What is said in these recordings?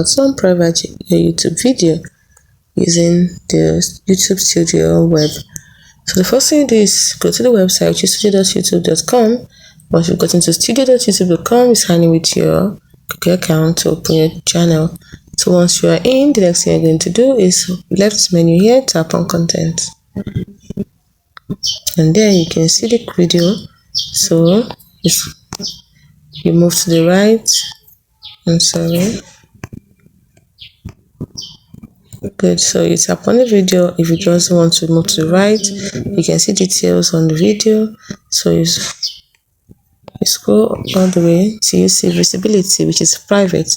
some private YouTube video using the YouTube Studio web. So the first thing you do is go to the website, which is studio.youtube.com. Once you've got into studio.youtube.com, you sign in with your Google account to open your channel. So once you are in, the next thing you're going to do is left menu here, tap on content. And there you can see the video. So you move to the right. I'm sorry. Good. So you tap on the video. If you just want to move to the right, you can see details on the video. So you scroll all the way till you see visibility, which is private.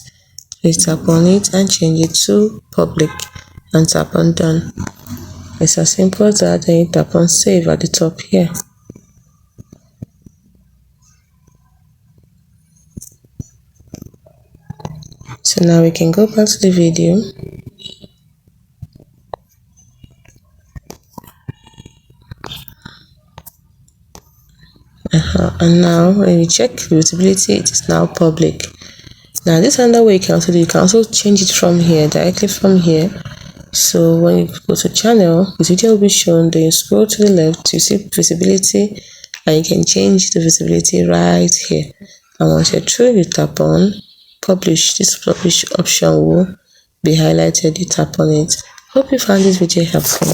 You tap on it and change it to public and tap on done. It's as simple as that. Then you tap on save at the top here. So now we can go back to the video. And now when you check visibility, it is now public. Now this another way you can also do, you can also change it from here, directly from here. So when you go to channel, the video will be shown, then you scroll to the left, you see visibility, and you can change the visibility right here. And once you're through, you tap on publish. This publish option will be highlighted. You tap on it. Hope you found this video helpful.